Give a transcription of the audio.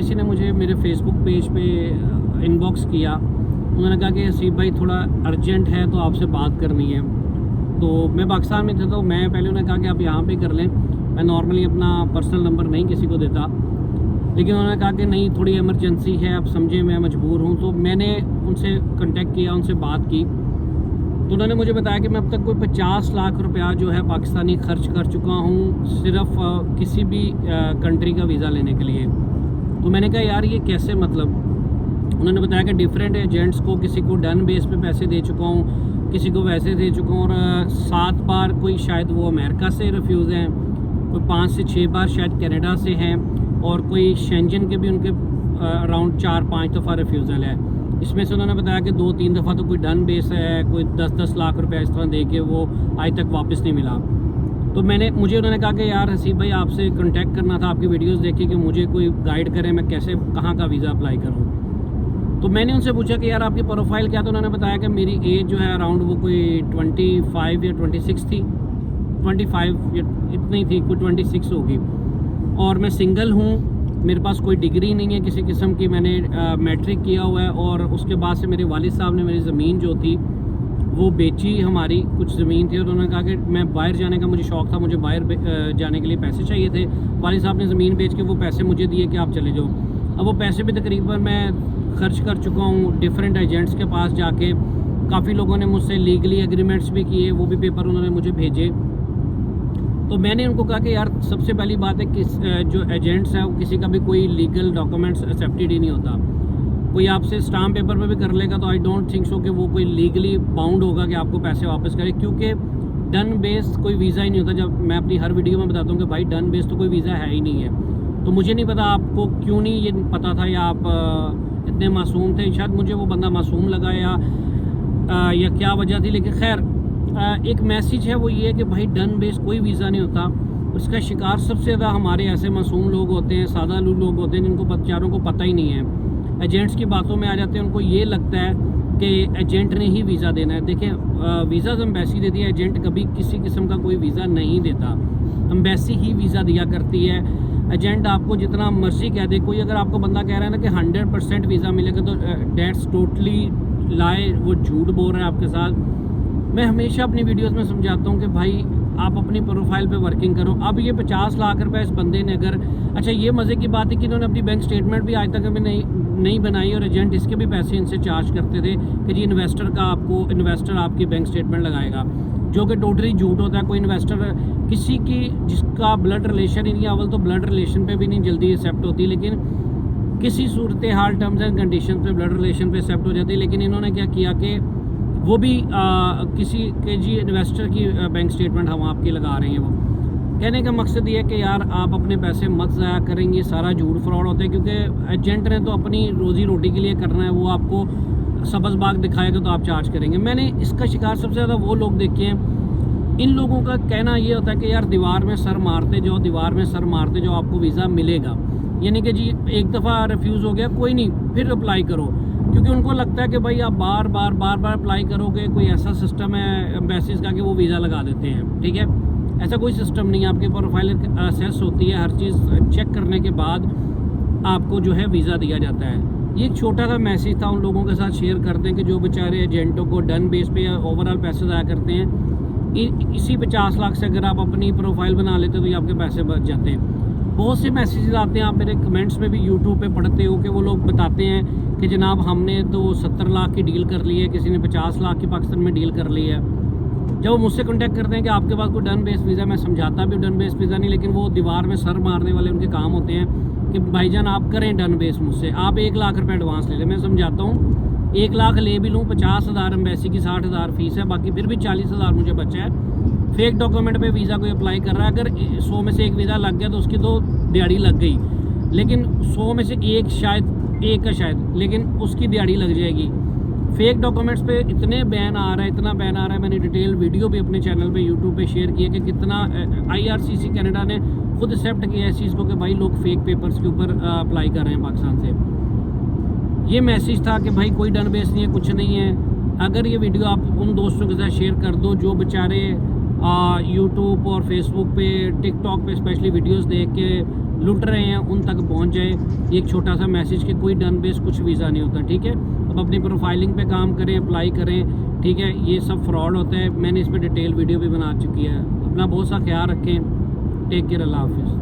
किसी ने मुझे मेरे फेसबुक पेज पे इनबॉक्स किया। उन्होंने कहा कि हसीब भाई थोड़ा अर्जेंट है तो आपसे बात करनी है। तो मैं पाकिस्तान में था तो मैं पहले उन्होंने कहा कि आप यहाँ पे कर लें। मैं नॉर्मली अपना पर्सनल नंबर नहीं किसी को देता, लेकिन उन्होंने कहा कि नहीं थोड़ी इमरजेंसी है, आप समझे मैं मजबूर हूँ। तो मैंने उनसे कांटेक्ट किया, उनसे बात की, तो उन्होंने मुझे बताया कि मैं अब तक कोई 50 लाख रुपया जो है पाकिस्तानी खर्च कर चुका हूँ सिर्फ किसी भी कंट्री का वीज़ा लेने के लिए। तो मैंने कहा यार ये कैसे, मतलब उन्होंने बताया कि डिफरेंट एजेंट्स को, किसी को डन बेस पे पैसे दे चुका हूँ, किसी को वैसे दे चुका हूँ, और 7 बार कोई शायद वो अमेरिका से रिफ्यूज़ हैं, कोई 5 से 6 बार शायद कनाडा से हैं, और कोई शेंजन के भी उनके अराउंड 4-5 दफ़ा रिफ्यूज़ल है। इसमें से उन्होंने बताया कि 2-3 दफ़ा तो कोई डन बेस है, कोई 10-10 लाख रुपया इस तरह दे के वो आज तक वापस नहीं मिला। तो मुझे उन्होंने कहा कि यार हसीब भाई आपसे कांटेक्ट करना था, आपकी वीडियोस देखी कि मुझे कोई गाइड करे मैं कैसे कहाँ का वीज़ा अप्लाई करूँ। तो मैंने उनसे पूछा कि यार आपकी प्रोफाइल क्या, तो उन्होंने बताया कि मेरी एज जो है अराउंड वो कोई 25 या 26 थी, 25 इतनी थी, कोई 26 होगी, और मैं सिंगल हूँ, मेरे पास कोई डिग्री नहीं है किसी किस्म की, मैंने मैट्रिक किया हुआ है, और उसके बाद से मेरे वालिद साहब ने मेरी ज़मीन जो थी वो बेची, हमारी कुछ ज़मीन थी, और उन्होंने कहा कि मैं बाहर जाने का मुझे शौक़ था, मुझे बाहर जाने के लिए पैसे चाहिए थे। वालिद साहब ने ज़मीन बेच के वो पैसे मुझे दिए कि आप चले जाओ। अब वो पैसे भी तकरीबन मैं खर्च कर चुका हूँ डिफरेंट एजेंट्स के पास जाके। काफ़ी लोगों ने मुझसे लीगली एग्रीमेंट्स भी किए, वो भी पेपर उन्होंने मुझे भेजे। तो मैंने उनको कहा कि यार सबसे पहली बात है कि जो एजेंट्स हैं वो किसी का भी कोई लीगल डॉक्यूमेंट्स एक्सेप्टेड ही नहीं होता। कोई आपसे स्टाम्प पेपर पे भी कर लेगा तो आई डोंट थिंक सो कि वो कोई लीगली बाउंड होगा कि आपको पैसे वापस करे, क्योंकि डन बेस कोई वीज़ा ही नहीं होता। जब मैं अपनी हर वीडियो में बताता हूँ कि भाई डन बेस तो कोई वीज़ा है ही नहीं है। तो मुझे नहीं पता आपको क्यों नहीं ये पता था, या आप इतने मासूम थे, शायद मुझे वो बंदा मासूम लगा या क्या वजह थी, लेकिन खैर एक मैसेज है वो ये कि भाई डन बेस कोई वीज़ा नहीं होता। उसका शिकार सबसे ज़्यादा हमारे ऐसे मासूम लोग होते हैं, सादा लोग होते हैं, जिनको बेचारों को पता ही नहीं है। एजेंट्स की बातों में आ जाते हैं, उनको ये लगता है कि एजेंट ने ही वीज़ा देना है। देखें वीज़ा एम्बेसी देती है, एजेंट कभी किसी किस्म का कोई वीज़ा नहीं देता, एम्बेसी ही वीज़ा दिया करती है। एजेंट आपको जितना मर्जी कह दे, कोई अगर आपको बंदा कह रहा है ना कि 100% वीज़ा मिलेगा, तो डेट्स टोटली लाए, वो झूठ बोल रहा है आपके साथ। मैं हमेशा अपनी वीडियोस में समझाता हूँ कि भाई आप अपनी प्रोफाइल पे वर्किंग करो। अब ये 50 लाख रुपए इस बंदे ने अगर, अच्छा ये मज़े की बात है कि इन्होंने अपनी बैंक स्टेटमेंट भी आज तक अभी नहीं बनाई, और एजेंट इसके भी पैसे इनसे चार्ज करते थे कि जी इन्वेस्टर आपकी बैंक स्टेटमेंट लगाएगा, जो कि टोटली झूठ होता है। कोई इन्वेस्टर किसी की जिसका ब्लड रिलेशन ही नहीं, अव्वल तो ब्लड रिलेशन पे भी नहीं जल्दी एक्सेप्ट होती, लेकिन किसी सूरत हाल टर्म्स एंड कंडीशन पे ब्लड रिलेशन पे एक्सेप्ट हो जाती है। लेकिन इन्होंने क्या किया कि वो भी किसी के जी इन्वेस्टर की बैंक स्टेटमेंट हम आपकी लगा रहे हैं। वो कहने का मकसद ये है कि यार आप अपने पैसे मत ज़ाया करेंगे, सारा झूठ फ्रॉड होता है, क्योंकि एजेंट ने तो अपनी रोज़ी रोटी के लिए करना है, वो आपको सब्ज़ बाग दिखाएगा तो आप चार्ज करेंगे। मैंने इसका शिकार सबसे ज़्यादा वो लोग देखे हैं, इन लोगों का कहना ये होता है कि यार दीवार में सर मारते जाओ आपको वीज़ा मिलेगा। यानी कि जी एक दफ़ा रिफ्यूज़ हो गया, कोई नहीं, फिर अप्लाई करो, क्योंकि उनको लगता है कि भाई आप बार बार अप्लाई करोगे, कोई ऐसा सिस्टम है एम्बेसीज का कि वो वीज़ा लगा देते हैं। ठीक है, ऐसा कोई सिस्टम नहीं है। आपकी प्रोफाइल असेस होती है, हर चीज़ चेक करने के बाद आपको जो है वीज़ा दिया जाता है। ये एक छोटा सा मैसेज था उन लोगों के साथ शेयर करते हैं कि जो बेचारे एजेंटों को डन बेस पे या ओवरऑल पैसे ज़ाया करते हैं। इसी 50 लाख से अगर आप अपनी प्रोफाइल बना लेते हो तो ये आपके पैसे बच जाते हैं। बहुत से मैसेजेस आते हैं, आप मेरे कमेंट्स में भी यूट्यूब पे पढ़ते हो कि वो लोग बताते हैं कि जनाब हमने तो 70 लाख की डील कर ली है, किसी ने 50 लाख की पाकिस्तान में डील कर ली है। जब वो मुझसे कांटेक्ट करते हैं कि आपके पास कोई डन बेस वीज़ा, मैं समझाता भी डन बेस वीज़ा नहीं, लेकिन वो दीवार में सर मारने वाले उनके काम होते हैं कि भाईजान आप करें डन बेस मुझसे, आप 1 लाख रुपये एडवांस ले लें। मैं समझाता हूँ 1 लाख ले भी लूँ, 50,000 एम्बेसी की 60,000 फीस है, बाकी फिर भी 40,000 मुझे बचा है। फेक डॉक्यूमेंट पे वीज़ा कोई अप्लाई कर रहा है, अगर 100 में से एक वीज़ा लग गया तो उसकी तो दिहाड़ी लग गई, लेकिन 100 में से एक का शायद, लेकिन उसकी दिहाड़ी लग जाएगी। फेक डॉक्यूमेंट्स पे इतना बैन आ रहा है। मैंने डिटेल वीडियो भी अपने चैनल पे यूट्यूब पे शेयर किया कि कितना IRCC कनाडा ने खुद एक्सेप्ट किया इस चीज़ को कि भाई लोग फेक पेपर्स के ऊपर अप्लाई कर रहे हैं पाकिस्तान से। ये मैसेज था कि भाई कोई डन बेस नहीं है, कुछ नहीं है। अगर ये वीडियो आप उन दोस्तों के साथ शेयर कर दो जो बेचारे यूट्यूब और फेसबुक पे, टिकटॉक पे स्पेशली वीडियोस देख के लुट रहे हैं, उन तक पहुंच जाए। ये एक छोटा सा मैसेज कि कोई डन बेस कुछ वीज़ा नहीं होता, ठीक है। अब अपनी प्रोफाइलिंग पे काम करें, अप्लाई करें, ठीक है। ये सब फ्रॉड होता है, मैंने इस पर डिटेल वीडियो भी बना चुकी है। अपना बहुत सा ख्याल रखें। टेक केयर, अल्लाह हाफिज़।